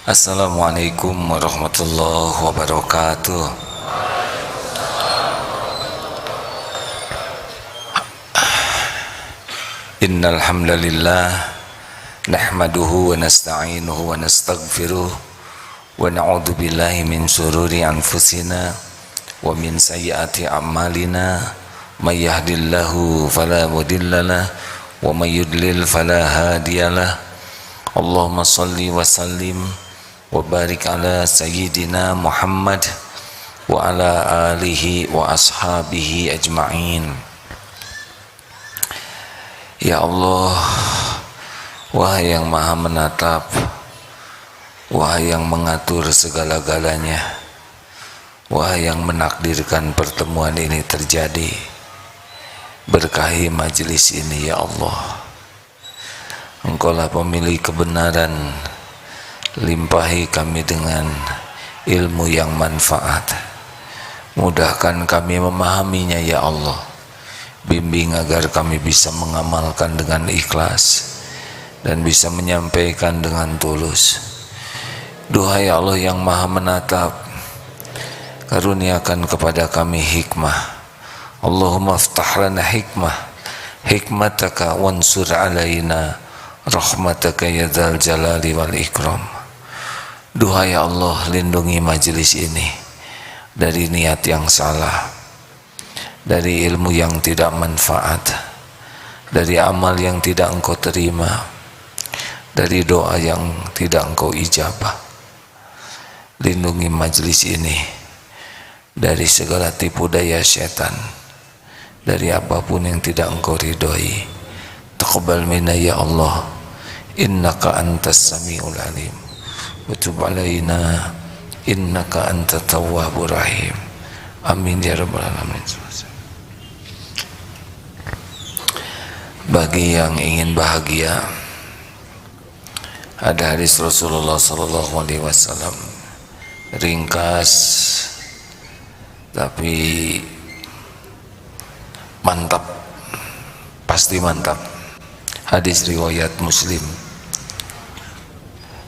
Assalamualaikum warahmatullahi wabarakatuh. Innal hamdalillah nahmaduhu wa nasta'inuhu wa nastaghfiruh wa na'udzu billahi min shururi anfusina wa min sayyiati a'malina may yahdihillahu fala mudhillalah wa may yudlil fala hadiyalah. Allahumma shalli wa sallim wa barik ala sayyidina Muhammad wa ala alihi wa ashabihi ajma'in. Ya Allah, wahai yang maha menatap, wahai yang mengatur segala-galanya, wahai yang menakdirkan pertemuan ini terjadi, berkahi majelis ini ya Allah. Engkaulah pemilik kebenaran, limpahi kami dengan ilmu yang manfaat, mudahkan kami memahaminya ya Allah. Bimbing agar kami bisa mengamalkan dengan ikhlas dan bisa menyampaikan dengan tulus. Duhai Allah yang maha menatap, karuniakan kepada kami hikmah. Allahumma aftah lana hikmataka wansur alaina rahmataka ya dzal jalali wal ikram. Duhai Allah, lindungi majelis ini dari niat yang salah, dari ilmu yang tidak manfaat, dari amal yang tidak engkau terima, dari doa yang tidak engkau ijabah. Lindungi majelis ini dari segala tipu daya syaitan, dari apapun yang tidak engkau ridhoi. Taqabbal minna ya Allah, innaka antas samiul alim, wa tub alaina innaka antat tawwabur rahim. Amin ya rabbal alamin. Bagi yang ingin bahagia, ada hadis Rasulullah SAW, ringkas tapi mantap, pasti mantap. Hadis riwayat Muslim.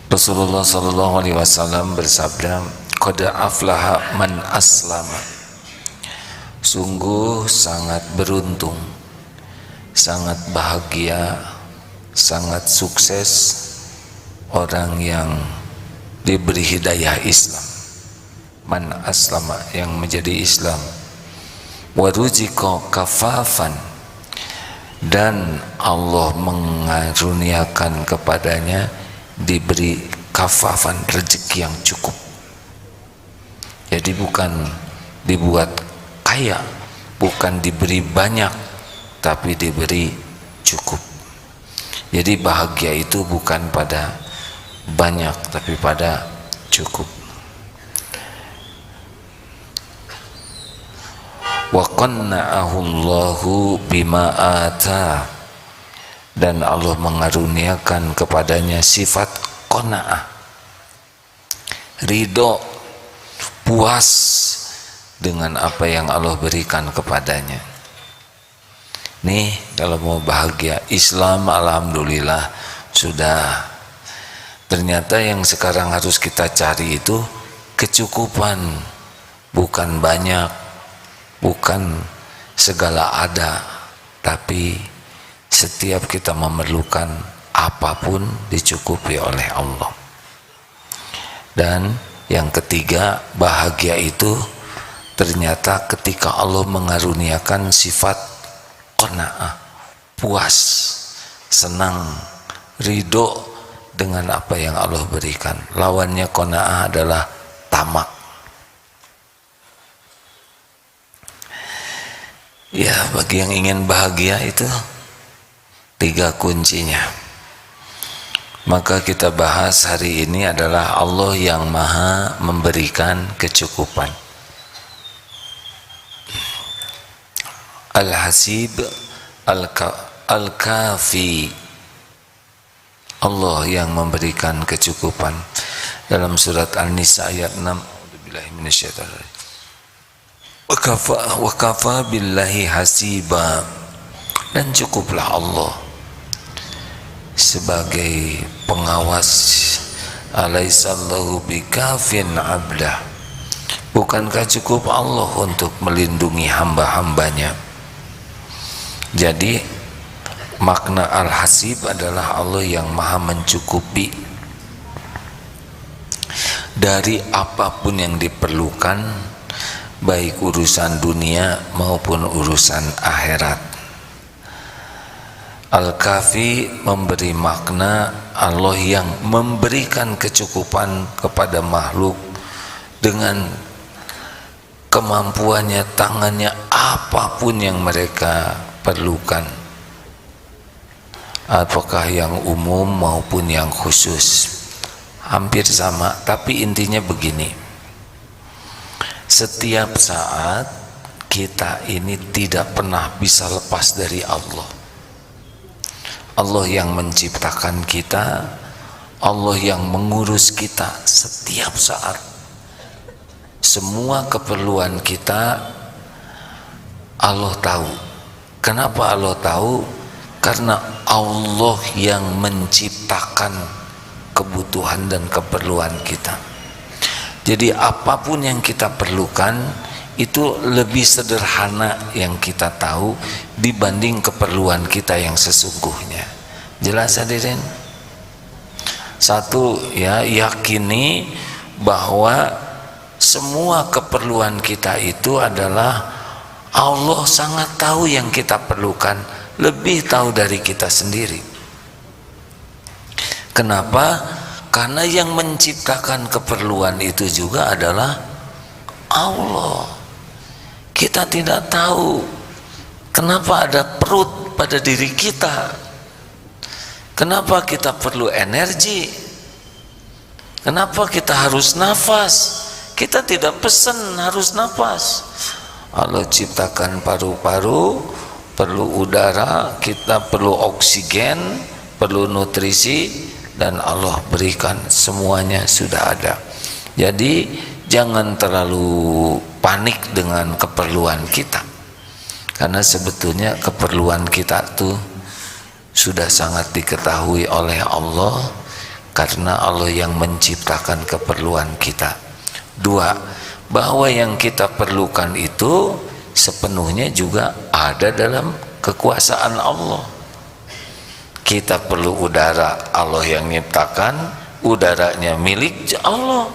Rasulullah SAW bersabda, qad aflaha man aslama. Sungguh sangat beruntung, sangat bahagia, sangat sukses orang yang diberi hidayah Islam. Man aslama, yang menjadi Islam. Wa ruziqa kafafan, dan Allah mengaruniakan kepadanya diberi kafafan, rezeki yang cukup. Jadi bukan dibuat kaya, bukan diberi banyak, tapi diberi cukup. Jadi bahagia itu bukan pada banyak, tapi pada cukup. Wa qanna'ahu Allahu bima ata, dan Allah mengaruniakan kepadanya sifat qanaah, ridho, puas dengan apa yang Allah berikan kepadanya. Nih kalau mau bahagia Islam, alhamdulillah sudah. Ternyata yang sekarang harus kita cari itu kecukupan, bukan banyak, bukan segala ada, tapi setiap kita memerlukan apapun dicukupi oleh Allah. Dan yang ketiga, bahagia itu ternyata ketika Allah mengaruniakan sifat qanaah, puas, senang, ridho dengan apa yang Allah berikan. Lawannya qanaah adalah tamak. Ya, bagi yang ingin bahagia itu 3 kuncinya. Maka kita bahas hari ini adalah Allah yang maha memberikan kecukupan. Al-Hasib, Al-Kafi, Allah yang memberikan kecukupan. Dalam surat An-Nisa ayat 6, A'udzubillahi minasyaitonir wa kafa billahi hasiba, dan cukuplah Allah sebagai pengawas Alaisallahu bikafin abdah. Bukankah cukup Allah untuk melindungi hamba-hambanya? Jadi makna Al-Hasib adalah Allah yang maha mencukupi dari apapun yang diperlukan, baik urusan dunia maupun urusan akhirat. Al-Kafi memberi makna Allah yang memberikan kecukupan kepada makhluk dengan kemampuannya, tangannya, apapun yang mereka perlukan, apakah yang umum maupun yang khusus, hampir sama. Tapi intinya begini, setiap saat kita ini tidak pernah bisa lepas dari Allah. Allah yang menciptakan kita, Allah yang mengurus kita setiap saat. Semua keperluan kita Allah tahu. Kenapa Allah tahu? Karena Allah yang menciptakan kebutuhan dan keperluan kita. Jadi apapun yang kita perlukan itu lebih sederhana yang kita tahu dibanding keperluan kita yang sesungguhnya. Jelas hadirin? Satu, ya, yakini bahwa semua keperluan kita itu adalah Allah sangat tahu yang kita perlukan, lebih tahu dari kita sendiri. Kenapa? Karena yang menciptakan keperluan itu juga adalah Allah. Kita tidak tahu kenapa ada perut pada diri kita, kenapa kita perlu energi, kenapa kita harus nafas. Kita tidak pesan harus nafas. Allah ciptakan paru-paru, perlu udara, kita perlu oksigen, perlu nutrisi, dan Allah berikan semuanya sudah ada. Jadi jangan terlalu panik dengan keperluan kita, karena sebetulnya keperluan kita tuh sudah sangat diketahui oleh Allah, karena Allah yang menciptakan keperluan kita. Dua, bahwa yang kita perlukan itu sepenuhnya juga ada dalam kekuasaan Allah. Kita perlu udara, Allah yang menciptakan, udaranya milik Allah.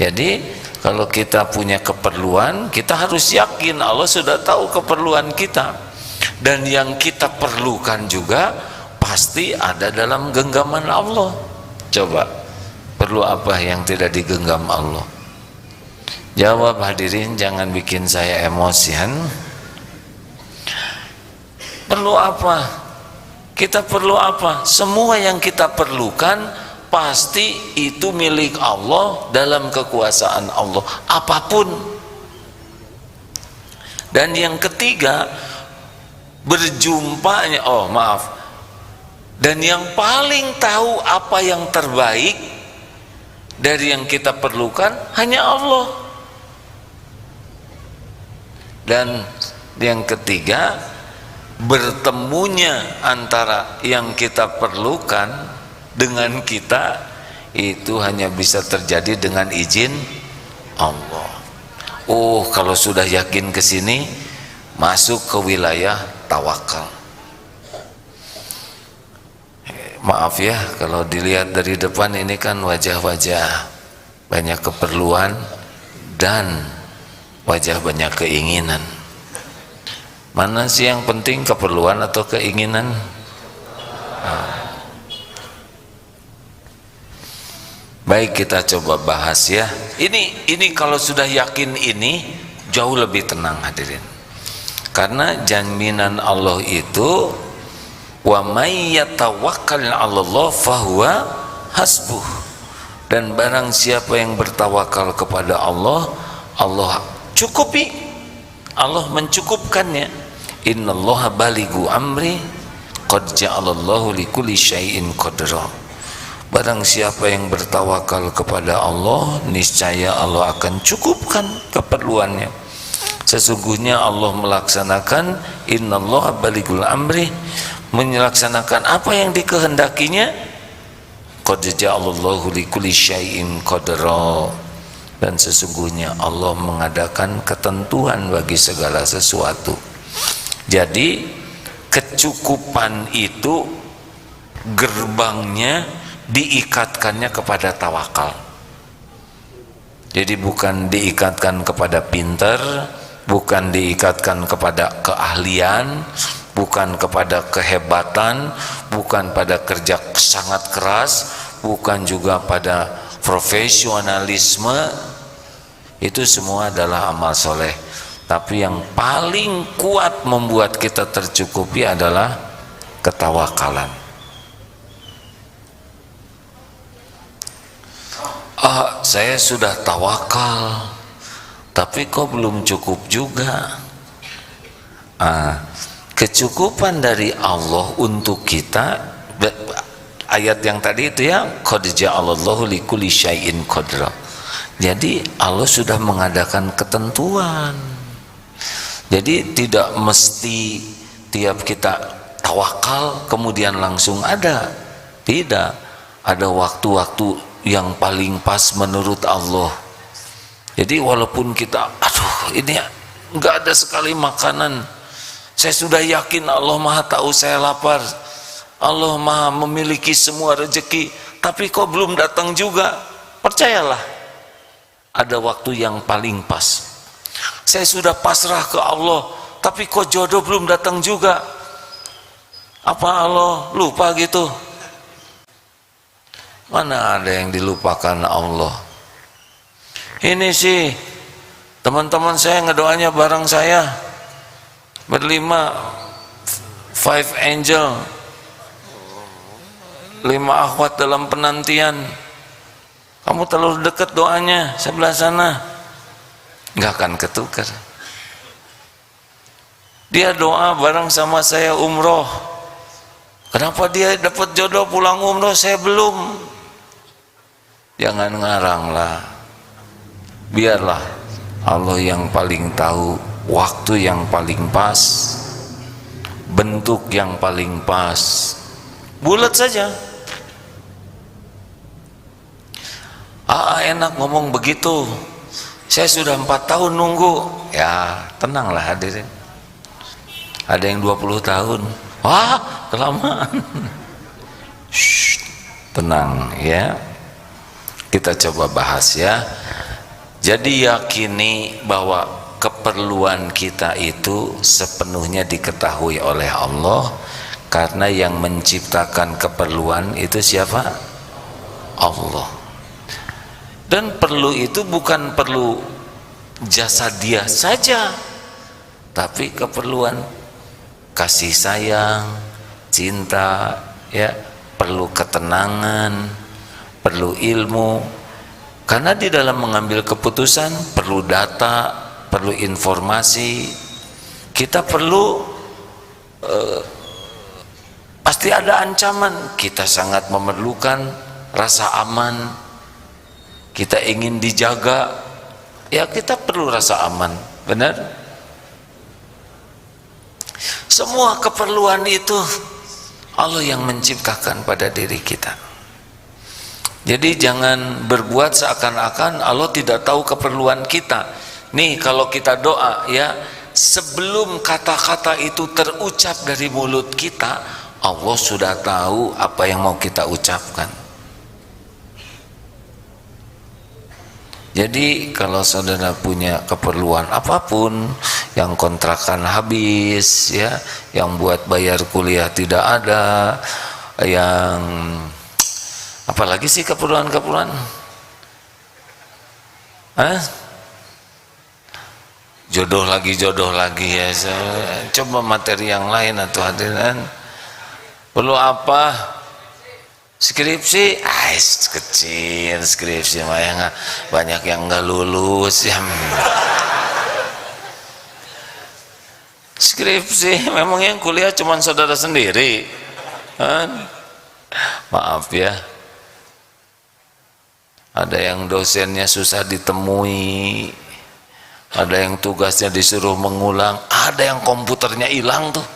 Jadi kalau kita punya keperluan, kita harus yakin Allah sudah tahu keperluan kita, dan yang kita perlukan juga pasti ada dalam genggaman Allah. Coba, perlu apa yang tidak digenggam Allah? Jawab hadirin, jangan bikin saya emosian. Perlu apa? Kita perlu apa? Semua yang kita perlukan pasti itu milik Allah, dalam kekuasaan Allah, apapun. Dan yang ketiga, berjumpanya, dan yang paling tahu apa yang terbaik dari yang kita perlukan hanya Allah. Dan yang ketiga, bertemunya antara yang kita perlukan dengan kita itu hanya bisa terjadi dengan izin Allah. Kalau sudah yakin ke sini, masuk ke wilayah tawakal. Maaf ya, kalau dilihat dari depan ini kan wajah-wajah banyak keperluan dan wajah banyak keinginan. Mana sih yang penting, keperluan atau keinginan? Baik, kita coba bahas ya. Ini kalau sudah yakin ini jauh lebih tenang hadirin. Karena jaminan Allah itu, wa may yatawakkal 'alallah fahuwa hasbuh. Dan barang siapa yang bertawakal kepada Allah, Allah cukupi, Allah mencukupkannya. Innallaha balighu amri qad ja'alallahu likulli syai'in qadra. Barang siapa yang bertawakal kepada Allah, niscaya Allah akan cukupkan keperluannya. Sesungguhnya Allah melaksanakan, innallaha balighul amri, melaksanakan apa yang dikehendakinya qad ja'alallahu likulli syai'in qadra, dan sesungguhnya Allah mengadakan ketentuan bagi segala sesuatu. Jadi kecukupan itu gerbangnya diikatkannya kepada tawakal. Jadi bukan diikatkan kepada pinter, bukan diikatkan kepada keahlian, bukan kepada kehebatan, bukan pada kerja sangat keras, bukan juga pada profesionalisme. Itu semua adalah amal soleh. Tapi yang paling kuat membuat kita tercukupi adalah ketawakalan. Saya sudah tawakal, tapi kok belum cukup juga. Kecukupan dari Allah untuk kita, ayat yang tadi itu ya, qad ja'alallahu likulli syai'in qadra. Jadi Allah sudah mengadakan ketentuan. Jadi tidak mesti tiap kita tawakal kemudian langsung ada. Tidak, ada waktu-waktu yang paling pas menurut Allah. Jadi walaupun kita, aduh ini enggak ada sekali makanan, saya sudah yakin Allah Maha tahu saya lapar, Allah Maha memiliki semua rezeki, tapi kok belum datang juga. Percayalah, ada waktu yang paling pas. Saya sudah pasrah ke Allah, tapi kok jodoh belum datang juga. Apa Allah lupa gitu? Mana ada yang dilupakan Allah. Ini sih teman-teman saya ngedoanya bareng saya berlima, 5 angel, 5 akhwat dalam penantian. Kamu terlalu dekat doanya sebelah sana, nggak akan ketukar. Dia doa bareng sama saya umroh. Kenapa dia dapat jodoh pulang umroh, saya belum? Jangan ngarang lah. Biarlah Allah yang paling tahu waktu yang paling pas, bentuk yang paling pas. Bulat saja. Enak ngomong begitu. Saya sudah 4 tahun nunggu. Ya tenanglah hadirin. Ada yang 20 tahun. Wah kelamaan. Shh, tenang ya. Kita coba bahas ya. Jadi yakini bahwa keperluan kita itu sepenuhnya diketahui oleh Allah, karena yang menciptakan keperluan itu siapa? Allah. Dan perlu itu bukan perlu jasa dia saja, tapi keperluan kasih sayang, cinta, ya, perlu ketenangan, perlu ilmu. Karena di dalam mengambil keputusan perlu data, perlu informasi. Kita perlu pasti ada ancaman. Kita sangat memerlukan rasa aman. Kita ingin dijaga, ya kita perlu rasa aman, benar? Semua keperluan itu Allah yang menciptakan pada diri kita. Jadi jangan berbuat seakan-akan Allah tidak tahu keperluan kita. Nih kalau kita doa ya, sebelum kata-kata itu terucap dari mulut kita, Allah sudah tahu apa yang mau kita ucapkan. Jadi kalau saudara punya keperluan apapun, yang kontrakan habis ya, yang buat bayar kuliah tidak ada, yang apalagi sih keperluan-keperluan? Jodoh lagi ya. Coba materi yang lain atau hadirin. Perlu apa? Skripsi, kecil skripsi mah ya, banyak yang nggak lulus ya. Skripsi memang yang kuliah cuma saudara sendiri. Maaf ya, ada yang dosennya susah ditemui, ada yang tugasnya disuruh mengulang, ada yang komputernya hilang tuh.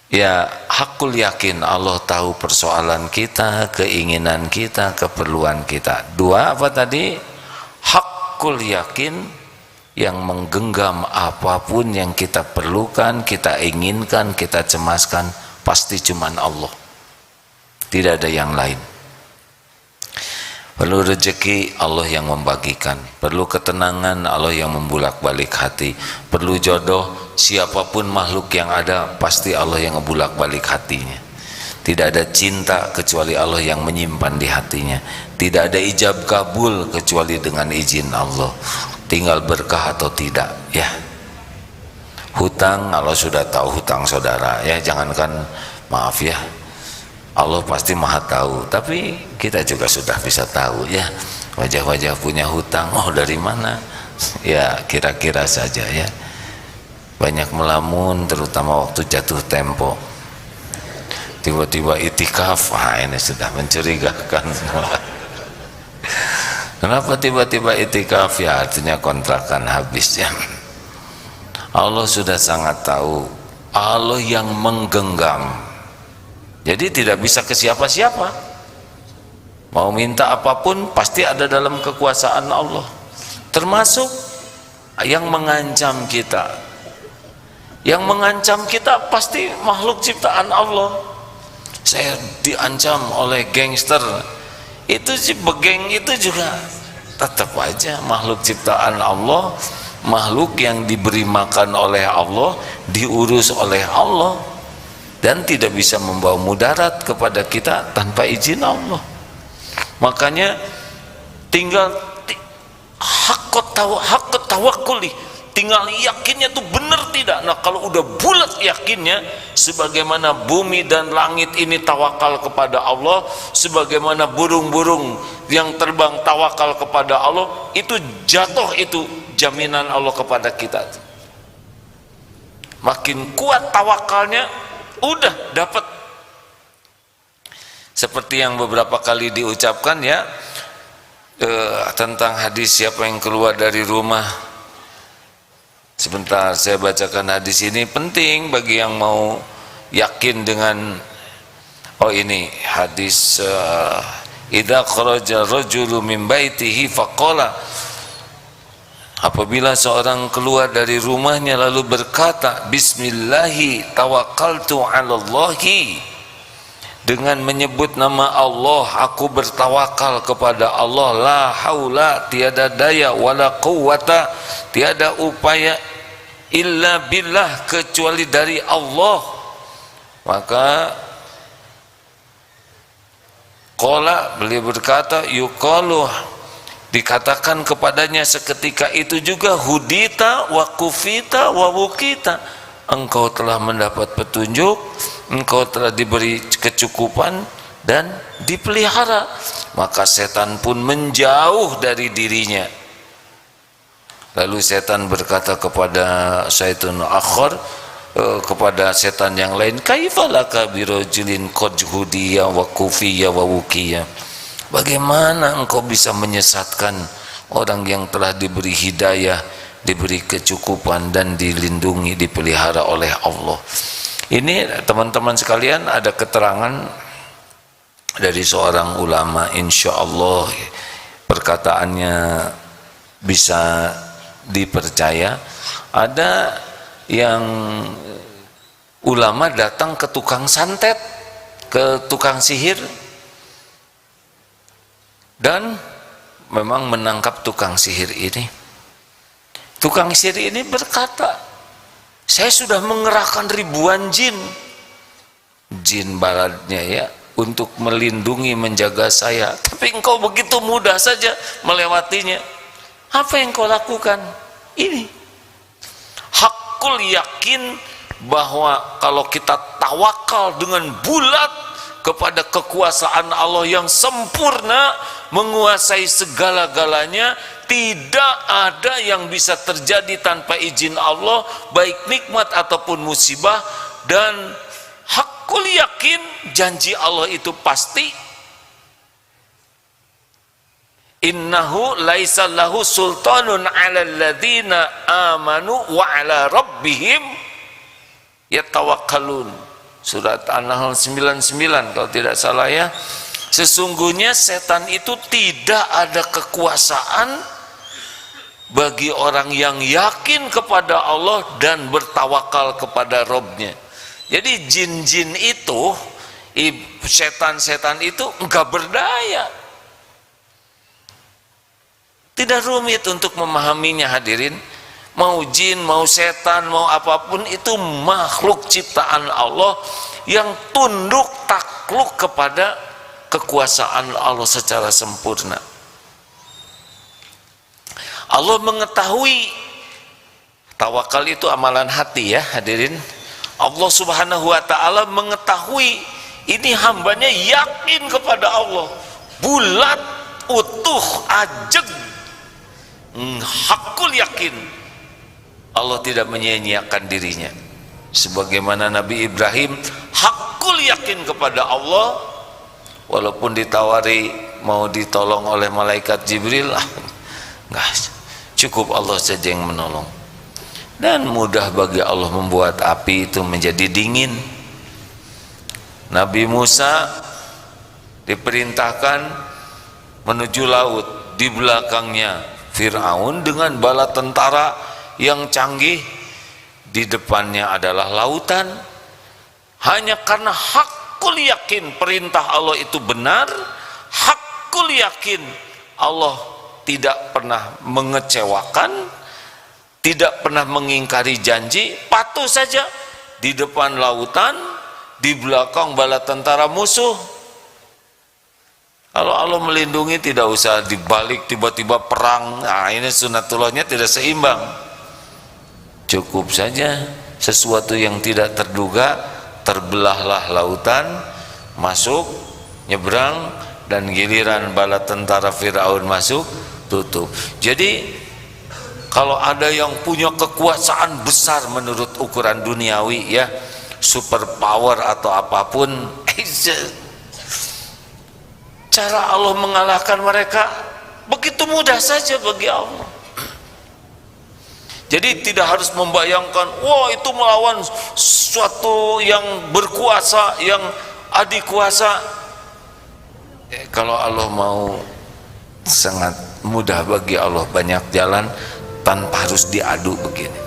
Ya hakul yakin Allah tahu persoalan kita, keinginan kita, keperluan kita. Dua apa tadi? Hakul yakin yang menggenggam apapun yang kita perlukan, kita inginkan, kita cemaskan, pasti cuman Allah, tidak ada yang lain. Perlu rezeki, Allah yang membagikan. Perlu ketenangan, Allah yang membulak-balik hati. Perlu jodoh, siapapun makhluk yang ada, pasti Allah yang ngebulak-balik hatinya. Tidak ada cinta kecuali Allah yang menyimpan di hatinya. Tidak ada ijab kabul kecuali dengan izin Allah. Tinggal berkah atau tidak, ya. Hutang, Allah sudah tahu hutang saudara, ya. Jangankan, maaf ya, Allah pasti maha tahu, tapi kita juga sudah bisa tahu, ya. Wajah-wajah punya hutang, oh dari mana? Ya kira-kira saja, ya. Banyak melamun, terutama waktu jatuh tempo. Tiba-tiba itikaf, ini sudah mencurigakan. Kenapa tiba-tiba itikaf? Ya artinya kontrakan habis, ya. Allah sudah sangat tahu, Allah yang menggenggam. Jadi tidak bisa ke siapa-siapa. Mau minta apapun pasti ada dalam kekuasaan Allah. Termasuk yang mengancam kita. Yang mengancam kita pasti makhluk ciptaan Allah. Saya diancam oleh gangster. Itu si begeng itu juga tetap aja makhluk ciptaan Allah, makhluk yang diberi makan oleh Allah, diurus oleh Allah, dan tidak bisa membawa mudarat kepada kita tanpa izin Allah. Makanya tinggal hak tawakkuli, tinggal yakinnya tuh benar tidak. Nah kalau udah bulat yakinnya, sebagaimana bumi dan langit ini tawakal kepada Allah, sebagaimana burung-burung yang terbang tawakal kepada Allah, itu jatuh, itu jaminan Allah kepada kita. Makin kuat tawakalnya, udah dapat. Seperti yang beberapa kali diucapkan, ya, tentang hadis siapa yang keluar dari rumah. Sebentar saya bacakan hadis ini, penting bagi yang mau yakin dengan, oh ini hadis, idza kharaja rajulu min baitihi faqala, apabila seorang keluar dari rumahnya lalu berkata bismillahi tawakkaltu 'alallahi, dengan menyebut nama Allah aku bertawakal kepada Allah, la haula tiada daya wala quwwata tiada upaya illa billah kecuali dari Allah. Maka qala, beliau berkata, yuqalu, dikatakan kepadanya seketika itu juga, hudita wa kufita wa wukita, engkau telah mendapat petunjuk, engkau telah diberi kecukupan dan dipelihara. Maka setan pun menjauh dari dirinya. Lalu setan berkata kepada syaitan akhar, kepada setan yang lain, kaifalaka birajulin qad hudiya wa kufiya wa wukiya, bagaimana engkau bisa menyesatkan orang yang telah diberi hidayah, diberi kecukupan dan dilindungi, dipelihara oleh Allah. Ini teman-teman sekalian, ada keterangan dari seorang ulama, insya Allah perkataannya bisa dipercaya. Ada yang ulama datang ke tukang santet, ke tukang sihir, dan memang menangkap tukang sihir ini. Tukang sihir ini berkata, saya sudah mengerahkan ribuan jin baladnya, ya, untuk melindungi, menjaga saya, tapi engkau begitu mudah saja melewatinya. Apa yang kau lakukan? Ini hakul yakin bahwa kalau kita tawakal dengan bulat kepada kekuasaan Allah yang sempurna, menguasai segala-galanya, tidak ada yang bisa terjadi tanpa izin Allah, baik nikmat ataupun musibah. Dan hakul yakin janji Allah itu pasti. Innahu laisa lahu sultanun 'alal ladzina amanu wa 'ala rabbihim yatawakkalun. surat An-Nahl 99 kalau tidak salah ya. Sesungguhnya setan itu tidak ada kekuasaan bagi orang yang yakin kepada Allah dan bertawakal kepada Robnya. Jadi jin-jin itu, setan-setan itu enggak berdaya. Tidak rumit untuk memahaminya hadirin. Mau jin, mau setan, mau apapun itu makhluk ciptaan Allah yang tunduk takluk kepada kekuasaan Allah secara sempurna. Allah mengetahui, tawakal itu amalan hati ya hadirin. Allah subhanahu wa ta'ala mengetahui ini hambanya yakin kepada Allah, bulat, utuh, ajeg, hakul yakin Allah tidak menyia-nyiakan dirinya. Sebagaimana Nabi Ibrahim hakul yakin kepada Allah, walaupun ditawari mau ditolong oleh malaikat Jibril, enggak, cukup Allah saja yang menolong. Dan mudah bagi Allah membuat api itu menjadi dingin. Nabi Musa diperintahkan menuju laut, di belakangnya Fir'aun dengan bala tentara yang canggih, di depannya adalah lautan. Hanya karena hakul yakin perintah Allah itu benar, hakul yakin Allah tidak pernah mengecewakan, tidak pernah mengingkari janji, patuh saja di depan lautan, di belakang bala tentara musuh. Kalau Allah melindungi tidak usah dibalik tiba-tiba perang. Nah, ini sunatullahnya tidak seimbang. Cukup saja sesuatu yang tidak terduga, terbelahlah lautan, masuk, nyebrang, dan giliran bala tentara Fir'aun masuk, tutup. Jadi kalau ada yang punya kekuasaan besar menurut ukuran duniawi ya, super power atau apapun, cara Allah mengalahkan mereka begitu mudah saja bagi Allah. Jadi tidak harus membayangkan, wah itu melawan suatu yang berkuasa, yang adikuasa. Kalau Allah mau, sangat mudah bagi Allah, banyak jalan tanpa harus diadu begini.